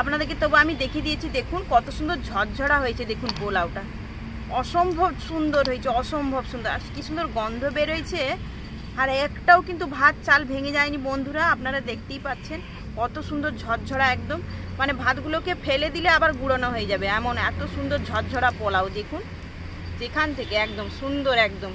আপনাদেরকে তবু আমি দেখিয়ে দিয়েছি। দেখুন কত সুন্দর ঝরঝরা হয়েছে, দেখুন পোলাওটা অসম্ভব সুন্দর হয়েছে, অসম্ভব সুন্দর। আর কি সুন্দর গন্ধ বেরোয়েছে, আর একটাও কিন্তু ভাত চাল ভেঙে যায়নি বন্ধুরা। আপনারা দেখতেই পাচ্ছেন কত সুন্দর ঝরঝরা একদম, মানে ভাতগুলোকে ফেলে দিলে আবার গুঁড়োনো হয়ে যাবে এমন এত সুন্দর ঝরঝরা পোলাও। দেখুন যেখান থেকে একদম সুন্দর, একদম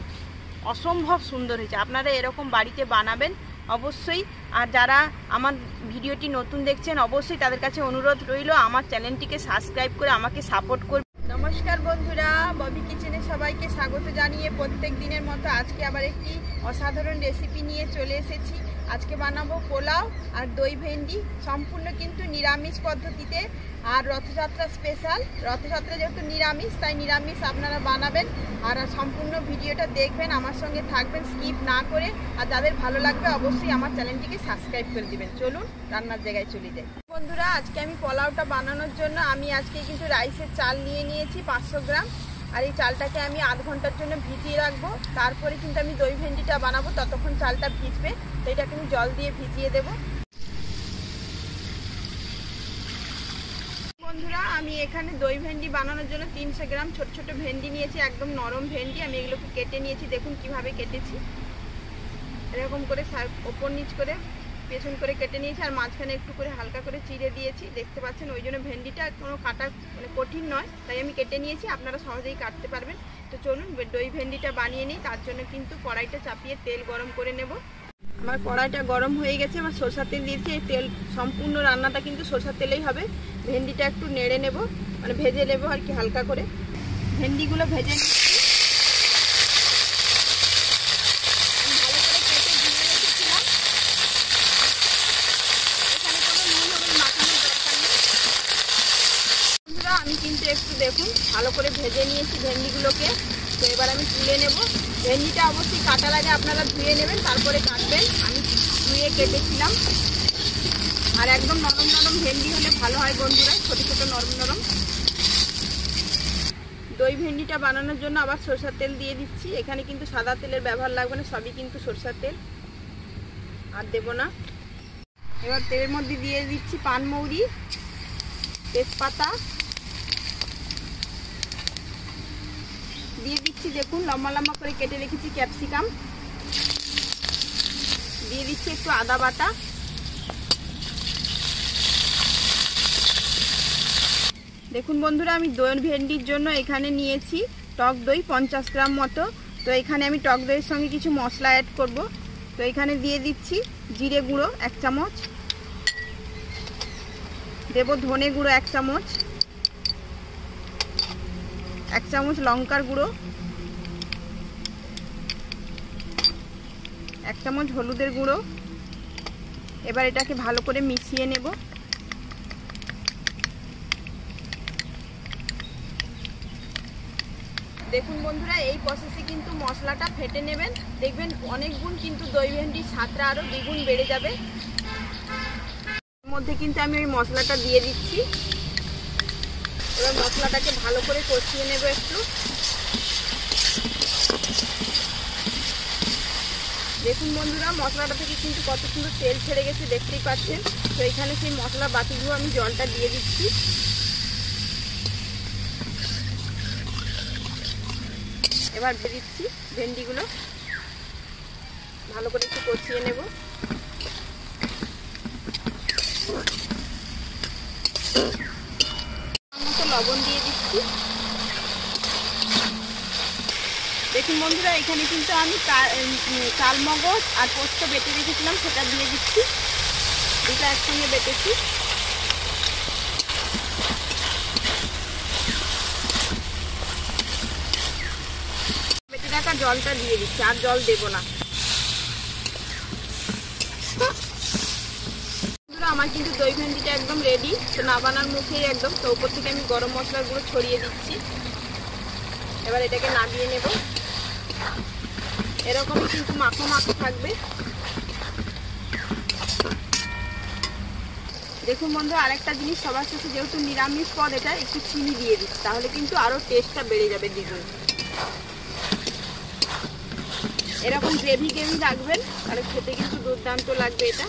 অসম্ভব সুন্দর হয়েছে। আপনারা এরকম বাড়িতে বানাবেন অবশ্যই। আর যারা আমার ভিডিওটি নতুন দেখছেন অবশ্যই তাদের কাছে অনুরোধ রইল আমার চ্যানেলটিকে সাবস্ক্রাইব করে আমাকে সাপোর্ট করবে। নমস্কার বন্ধুরা, ববি কিচেনে সবাইকে স্বাগত জানিয়ে প্রত্যেক দিনের মতো আজকে আবার একটি অসাধারণ রেসিপি নিয়ে চলে এসেছি। আজকে বানাবো পোলাও আর দই ভেন্ডি, সম্পূর্ণ কিন্তু নিরামিষ পদ্ধতিতে। আর রথযাত্রা স্পেশাল, রথযাত্রা যেহেতু নিরামিষ তাই নিরামিষ আপনারা বানাবেন। আর সম্পূর্ণ ভিডিওটা দেখবেন, আমার সঙ্গে থাকবেন স্কিপ না করে। আর যাদের ভালো লাগবে অবশ্যই আমার চ্যানেলটিকে সাবস্ক্রাইব করে দিবেন। চলুন রান্নার জায়গায় চলে যাই। বন্ধুরা আজকে আমি পোলাওটা বানানোর জন্য আমি আজকে কিন্তু রাইসের চাল নিয়ে নিয়েছি 500 গ্রাম। আর এই চালটাকে আমি আধ ঘন্টার জন্য ভিজিয়ে রাখবো। তারপরে কিন্তু আমি দই ভেন্ডিটা বানাবো, ততক্ষণ চালটা ভিজবে। তো এটাকে আমি জল দিয়ে ভিজিয়ে দেবো। বন্ধুরা আমি এখানে দই ভেন্ডি বানানোর জন্য 300 গ্রাম ছোট ছোট ভেন্ডি নিয়েছি, একদম নরম ভেন্ডি। আমি এগুলোকে কেটে নিয়েছি, দেখুন কিভাবে কেটেছি। এরকম করে ওপর নিচ করে পেছন করে কেটে নিয়েছি, আর মাঝখানে একটু করে হালকা করে চিড়ে দিয়েছি, দেখতে পাচ্ছেন। ওই জন্য ভেন্ডিটা কোনো কাটা মানে কঠিন নয়, তাই আমি কেটে নিয়েছি, আপনারা সহজেই কাটতে পারবেন। তো চলুন দই ভেন্ডিটা বানিয়ে নিই। তার জন্য কিন্তু কড়াইটা চাপিয়ে তেল গরম করে নেব। আমার কড়াইটা গরম হয়ে গেছে, আমার সরষের তেল দিয়েছি। এই তেল সম্পূর্ণ রান্নাটা কিন্তু সরষের তেলেই হবে। ভেন্ডিটা একটু নেড়ে নেব, মানে ভেজে নেব আর কি হালকা করে। ভেন্ডিগুলো ভেজে নিচ্ছি। আমি কিন্তু একটু দেখুন ভালো করে ভেজে নিয়েছি ভেন্ডিগুলোকে। তো এবার আমি তুলে নেব। ভেন্ডিটা অবশ্যই কাটার আগে আপনারা ধুয়ে নেবেন, তারপরে কাটবেন। আমি ধুয়ে কেটেছিলাম। আর একদম নরম নরম ভেন্ডি হলে ভালো হয় বন্ধুরা, ছোটো ছোটো নরম নরম। দই ভেন্ডিটা বানানোর জন্য আবার সরষের তেল দিয়ে দিচ্ছি। এখানে কিন্তু সাদা তেলের ব্যবহার লাগবে না, সবই কিন্তু সরষের তেল, আর দেব না। এবার তেলের মধ্যে দিয়ে দিচ্ছি পানমৌরি, তেজপাতা দিয়ে দিচ্ছি। দেখুন লম্বা লম্বা করে কেটে রেখেছি ক্যাপসিকাম দিয়ে দিচ্ছি, একটু আদা বাটা। দেখুন বন্ধুরা আমি দই ভেন্ডির জন্য এখানে নিয়েছি টক দই 50 গ্রাম মতো। তো এখানে আমি টক দইয়ের সঙ্গে কিছু মশলা অ্যাড করব। তো এখানে দিয়ে দিচ্ছি জিরে গুঁড়ো 1 চামচ, দেব ধনে গুঁড়ো 1 চামচ, 1 চামচ লঙ্কার গুঁড়ো, 1 চামচ হলুদের গুঁড়ো। এবার এটাকে ভালো করে মিশিয়ে নেব। দেখুন বন্ধুরা এই প্রসেসে কিন্তু মশলাটা ফেটে নেবেন, দেখবেন অনেক গুণ কিন্তু দই ভেন্ডির স্বাদটা আরও দ্বিগুণ বেড়ে যাবে। এর মধ্যে কিন্তু আমি ওই মশলাটা দিয়ে দিচ্ছি। এবার মশলাটাকে ভালো করে কষিয়ে নেব একটু। দেখুন বন্ধুরা মশলাটা থেকে কিন্তু কত সুন্দর তেল ছেড়ে গেছে, দেখতেই পাচ্ছেন। তো এখানে সেই মশলা বাটিগুলো আমি জলটা দিয়ে দিচ্ছি। এবার দিয়ে দিচ্ছি ভেন্ডিগুলো, ভালো করে একটু কষিয়ে নেব। লবণ দিয়ে দিচ্ছি। দেখুন বন্ধুরা এখানে কিন্তু আমি চালমগজ আর পোস্ত বেটে রেখেছিলাম, সেটা দিয়ে দিচ্ছি। দুটা একসঙ্গে বেটেছি। বেটে রাখা জলটা দিয়ে দিচ্ছি, আর জল দেব না। আমার কিন্তু দই ভেন্ডিটা একদম রেডি, তো নামানোর মুখেই একদম। তো উপর থেকে আমি গরম মশলার গুঁড়ো ছড়িয়ে দিচ্ছি। এবার এটাকে নামিয়ে নেব। এরকমই কিন্তু মাখো মাখো থাকবে। দেখুন বন্ধু আরেকটা জিনিস সবার শেষে, যেহেতু নিরামিষ পদ এটা, একটু চিনি দিয়ে দিচ্ছি, তাহলে কিন্তু আরও টেস্টটা বেড়ে যাবে দ্বিগুণ। এরকম গ্রেভি গ্রেভি রাখবেন, তাহলে খেতে কিন্তু দুর্দান্ত লাগবে এটা।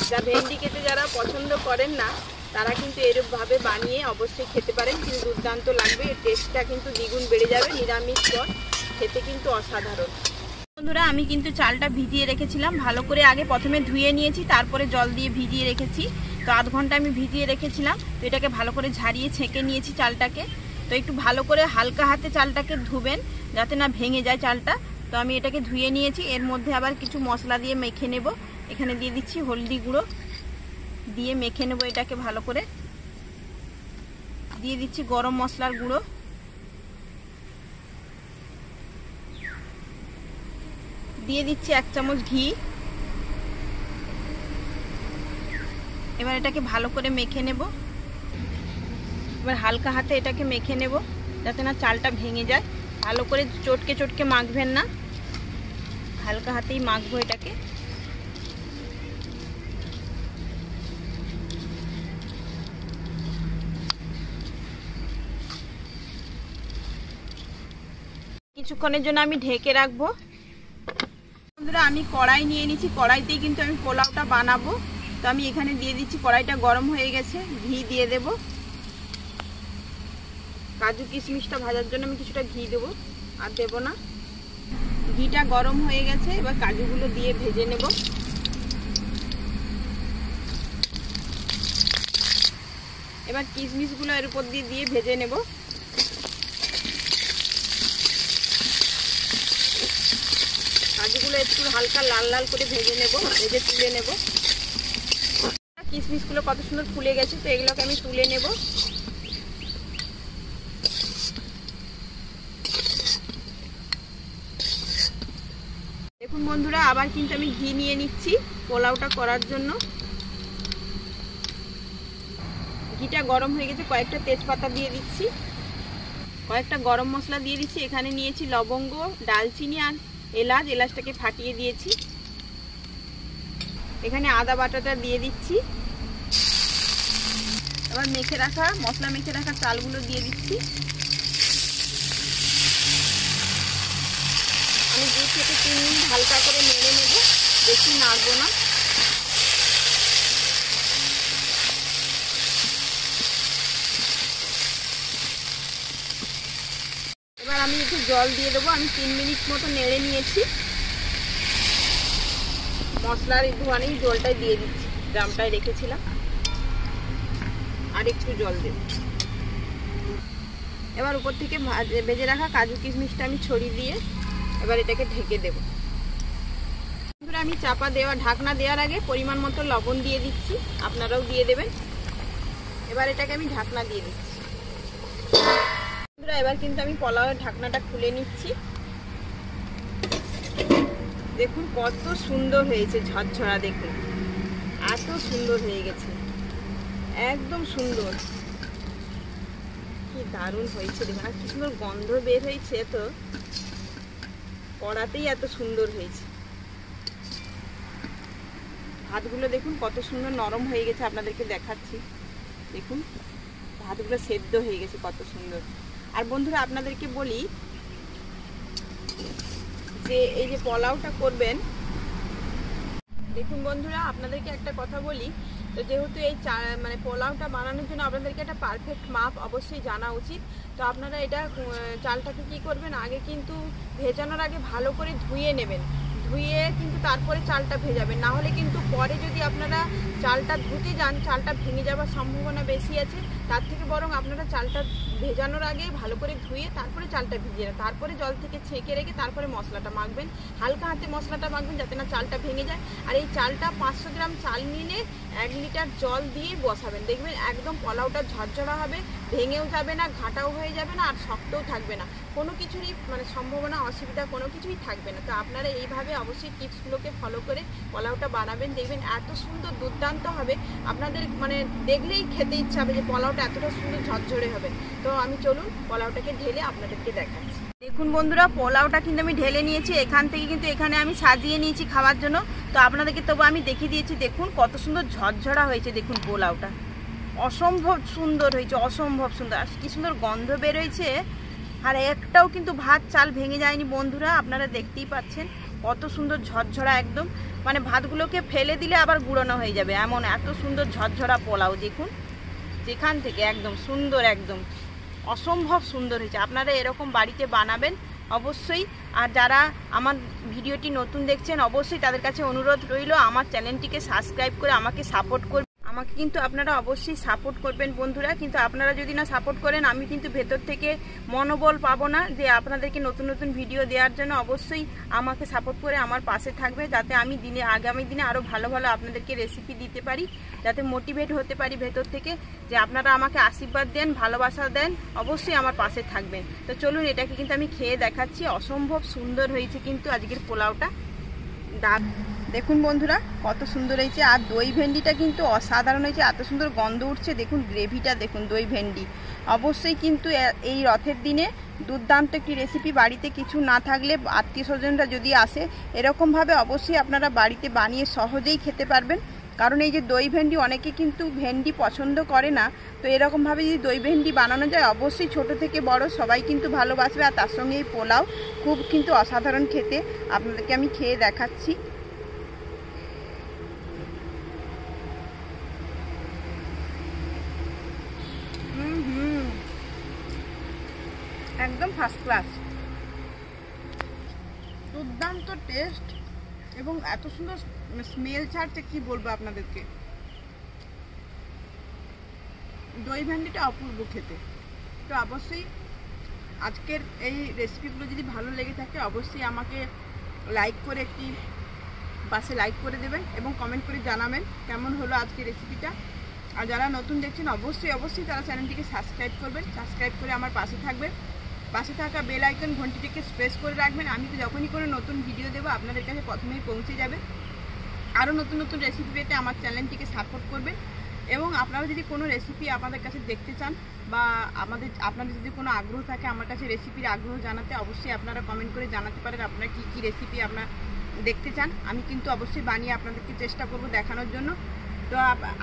যা ভেন্ডি খেতে যারা পছন্দ করেন না তারা কিন্তু এরকমভাবে বানিয়ে অবশ্যই খেতে পারেন, কিন্তু দুর্দান্ত লাগবে। টেস্টটা কিন্তু দ্বিগুণ বেড়ে যাবে। নিরামিষ পদ খেতে কিন্তু অসাধারণ। বন্ধুরা আমি কিন্তু চালটা ভিজিয়ে রেখেছিলাম ভালো করে, আগে প্রথমে ধুয়ে নিয়েছি, তারপরে জল দিয়ে ভিজিয়ে রেখেছি। তো আধ ঘন্টা আমি ভিজিয়ে রেখেছিলাম। তো এটাকে ভালো করে ঝারিয়ে ছেঁকে নিয়েছি চালটাকে। তো একটু ভালো করে হালকা হাতে চালটাকে ধুবেন যাতে না ভেঙে যায় চালটা। তো আমি এটাকে ধুয়ে নিয়েছি। এর মধ্যে আবার কিছু মশলা দিয়ে মেখে নেব। এখানে দিয়ে দিচ্ছি হলদি গুঁড়ো, দিয়ে মেখে নেব এটাকে ভালো করে। দিয়ে দিচ্ছি গরম মশলার গুঁড়ো, দিয়ে দিচ্ছি 1 চামচ ঘি। এবার এটাকে ভালো করে মেখে নেব। এবার হালকা হাতে এটাকে মেখে নেব যাতে না চালটা ভেঙে যায়। ভালো করে চটকে চটকে মাখবেন না, হালকা হাতেই মাখবো এটাকে। কিছুক্ষণের জন্য আমি ঢেকে রাখবো। বন্ধুরা আমি কড়াই নিয়ে নিচ্ছি, কড়াইতেই কিন্তু আমি পোলাওটা বানাবো। তো আমি এখানে দিয়ে দিচ্ছি, কড়াইটা গরম হয়ে গেছে, ঘি দিয়ে দেব। কাজু কিশমিশটা ভাজার জন্য আমি কিছুটা ঘি দেবো, আর দেব না। ঘিটা গরম হয়ে গেছে, এবার কাজুগুলো দিয়ে ভেজে নেব। এবার কিশমিশগুলো এর উপর দিয়ে ভেজে নেব। কাজুগুলো একটু হালকা লাল লাল করে ভেজে নেব, ভেজে তুলে নেব। কিশমিশগুলো কত সুন্দর ফুলে গেছে, তো এগুলোকে আমি তুলে নেব। দেখুন বন্ধুরা আবার কিন্তু আমি ঘি নিয়ে নিচ্ছি পোলাওটা করার জন্য। ঘিটা গরম হয়ে গেছে, কয়েকটা তেজপাতা দিয়ে দিচ্ছি, কয়েকটা গরম মশলা দিয়ে দিচ্ছি। এখানে নিয়েছি লবঙ্গ, ডালচিনি আর এলাচ, এলাচটাকে ফাটিয়ে দিয়েছি। এখানে আদা বাটাটা দিয়ে দিচ্ছি। এবার মেখে রাখা মশলা, মেখে রাখা চালগুলো দিয়ে দিচ্ছি। আমি 2 থেকে 3 মিনিট হালকা করে নেড়ে নেব, বেশি নাড়বো না। এবার আমি একটু জল দিয়ে দেবো। আমি 3 মিনিট মতো নেড়ে নিয়েছি। মশলার একটুখানি জলটাই দিয়ে দিচ্ছি, ড্রামটায় রেখেছিলাম। আর একটু জল দেব। এবার উপর থেকে ভেজে রাখা কাজু কিশমিশটা আমি ছড়িয়ে দিয়ে এবার এটাকে ঢেকে দেব। আমি চাপা দেওয়া ঢাকনা দেওয়ার আগে পরিমাণ মতো লবণ দিয়ে দিচ্ছি, আপনারাও দিয়ে দেবেন। এবার এটাকে আমি ঢাকনা দিয়ে দিচ্ছি। এবার কিন্তু আমি পোলাওয়ের ঢাকনাটা খুলে নিচ্ছি। দেখুন কত সুন্দর হয়েছে, ঝরঝরা। দেখুন এত সুন্দর হয়ে গেছে, একদম সুন্দর, কি দারুণ হয়েছে। দেখুন আর কি সুন্দর গন্ধ বের হয়েছে, তো কড়াতেই এত সুন্দর হয়েছে। ভাতগুলো দেখুন কত সুন্দর নরম হয়ে গেছে, আপনাদেরকে দেখাচ্ছি। দেখুন ভাতগুলো সেদ্ধ হয়ে গেছে কত সুন্দর। আর বন্ধুরা আপনাদেরকে বলি যে এই যে পোলাওটা করবেন, দেখুন বন্ধুরা আপনাদেরকে একটা কথা বলি। তো যেহেতু এই মানে পোলাওটা বানানোর জন্য আপনাদেরকে একটা পারফেক্ট মাপ অবশ্যই জানা উচিত। তো আপনারা এটা চালটাকে কি করবেন, আগে কিন্তু ভেজানোর আগে ভালো করে ধুয়ে নেবেন। ধুয়ে কিন্তু তারপরে চালটা ভেজাবেন, না হলে কিন্তু পরে যদি আপনারা চালটা ধুতে যান চালটা ভেঙে যাওয়ার সম্ভাবনা বেশি আছে। তার থেকে বরং আপনারা চালটা ভেজানোর আগে ভালো করে ধুয়ে তারপরে চালটা ভিজিয়ে তারপরে জল থেকে ছেঁকে রেখে তারপরে মশলাটা মাখবেন। হালকা হাতে মশলাটা মাখবেন যাতে না চালটা ভেঙে যায়। আর এই চালটা 500 গ্রাম চাল নিলে 1 লিটার জল দিয়ে বসাবেন, দেখবেন একদম পোলাওটা ঝরঝরা হবে, ভেঙেও যাবে না, ঘাটাও হয়ে যাবে না, আর শক্তও থাকবে না, কোনো কিছুরই মানে সম্ভাবনা অসুবিধা কোনো কিছুই থাকবে না। তো আপনারা এইভাবে অবশ্যই টিপসগুলোকে ফলো করে পোলাওটা বানাবেন, দেখবেন এত সুন্দর দুর্দান্ত হবে। আপনাদের মানে দেখলেই খেতে ইচ্ছা হবে যে পোলাওটা এতটা সুন্দর ঝরঝরে হবে। তো আমি চলুন পোলাওটাকে ঢেলে আপনাদেরকে দেখাচ্ছি। দেখুন বন্ধুরা পোলাওটা কিন্তু আমি ঢেলে নিয়েছি, এখান থেকে কিন্তু এখানে আমি সাজিয়ে নিয়েছি খাওয়ার জন্য। তো আপনাদেরকে তবু আমি দেখিয়ে দিয়েছি, দেখুন কত সুন্দর ঝরঝরা হয়েছে। দেখুন পোলাওটা অসম্ভব সুন্দর হয়েছে, অসম্ভব সুন্দর, আর কি সুন্দর গন্ধ বেরোয়েছে। আর একটাও কিন্তু ভাত চাল ভেঙে যায়নি বন্ধুরা, আপনারা দেখতেই পাচ্ছেন কত সুন্দর ঝরঝরা একদম। মানে ভাতগুলোকে ফেলে দিলে আবার গুঁড়োনো হয়ে যাবে, এমন এত সুন্দর ঝরঝরা পোলাও। দেখুন যেখান থেকে একদম সুন্দর, একদম অসম্ভব সুন্দর হয়েছে। আপনারা এরকম বাড়িতে বানাবেন অবশ্যই। আর যারা আমার ভিডিওটি নতুন দেখছেন অবশ্যই তাদের কাছে অনুরোধ রইল আমার চ্যানেলটিকে সাবস্ক্রাইব করে আমাকে সাপোর্ট করবেন। আমাকে কিন্তু আপনারা অবশ্যই সাপোর্ট করবেন বন্ধুরা। কিন্তু আপনারা যদি না সাপোর্ট করেন আমি কিন্তু ভেতর থেকে মনোবল পাবো না যে আপনাদেরকে নতুন নতুন ভিডিও দেওয়ার জন্য। অবশ্যই আমাকে সাপোর্ট করে আমার পাশে থাকবে, যাতে আমি আগামী দিনে আরও ভালো ভালো আপনাদেরকে রেসিপি দিতে পারি, যাতে মোটিভেট হতে পারি ভেতর থেকে, যে আপনারা আমাকে আশীর্বাদ দেন, ভালোবাসা দেন, অবশ্যই আমার পাশে থাকবেন। তো চলুন এটাকে কিন্তু আমি খেয়ে দেখাচ্ছি। অসম্ভব সুন্দর হয়েছে কিন্তু আজকের পোলাওটা। দেখুন বন্ধুরা কত সুন্দর হয়েছে। আর দই ভেন্ডিটা কিন্তু অসাধারণ হয়েছে, এত সুন্দর গন্ধ উঠছে। দেখুন গ্রেভিটা দেখুন, দই ভেন্ডি। অবশ্যই কিন্তু এই রথের দিনে দুর্দান্ত একটি রেসিপি। বাড়িতে কিছু না থাকলে আত্মীয় স্বজনরা যদি আসে এরকমভাবে অবশ্যই আপনারা বাড়িতে বানিয়ে সহজেই খেতে পারবেন। কারণ এই যে দই ভেন্ডি, অনেকে কিন্তু ভেন্ডি পছন্দ করে না, তো এরকমভাবে যদি দই ভেন্ডি বানানো যায় অবশ্যই ছোট থেকে বড় সবাই কিন্তু ভালোবাসবে। আর তার সঙ্গে এই পোলাও খুব কিন্তু অসাধারণ খেতে। আপনাদেরকে আমি খেয়ে দেখাচ্ছি। একদম ফার্স্ট ক্লাস, দুর্দান্ত টেস্ট এবং এত সুন্দর স্মেল ছাড়ছে কি বলবো আপনাদেরকে। দই ভেন্ডিটা অপূর্ব খেতে। তো অবশ্যই আজকের এই রেসিপিগুলো যদি ভালো লেগে থাকে অবশ্যই আমাকে লাইক করে একটি পাশে লাইক করে দেবেন এবং কমেন্ট করে জানাবেন কেমন হলো আজকের রেসিপিটা। আর যারা নতুন দেখছেন অবশ্যই তারা চ্যানেলটিকে সাবস্ক্রাইব করবেন, সাবস্ক্রাইব করে আমার পাশে থাকবেন। পাশে থাকা বেল আইকন ঘন্টিটিকে প্রেস করে রাখবেন। আমি তো যখনই কোনো নতুন ভিডিও দেবো আপনাদের কাছে প্রথমেই পৌঁছে যাবে। আরও নতুন নতুন রেসিপি পেতে আমার চ্যানেলটিকে সাপোর্ট করবেন। এবং আপনারা যদি কোনো রেসিপি আপনাদের কাছে দেখতে চান বা আপনাদের যদি কোনো আগ্রহ থাকে আমার কাছে রেসিপির আগ্রহ জানাতে, অবশ্যই আপনারা কমেন্ট করে জানাতে পারেন আপনারা কী রেসিপি আপনারা দেখতে চান। আমি কিন্তু অবশ্যই বানিয়ে আপনাদেরকে চেষ্টা করব দেখানোর জন্য। তো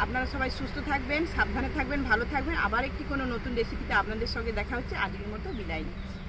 আপনারা সবাই সুস্থ থাকবেন, সাবধানে থাকবেন, ভালো থাকবেন। আবার একটি কোনো নতুন রেসিপিতে আপনাদের সঙ্গে দেখা হচ্ছে। আজকের মতো বিদায় নিচ্ছি।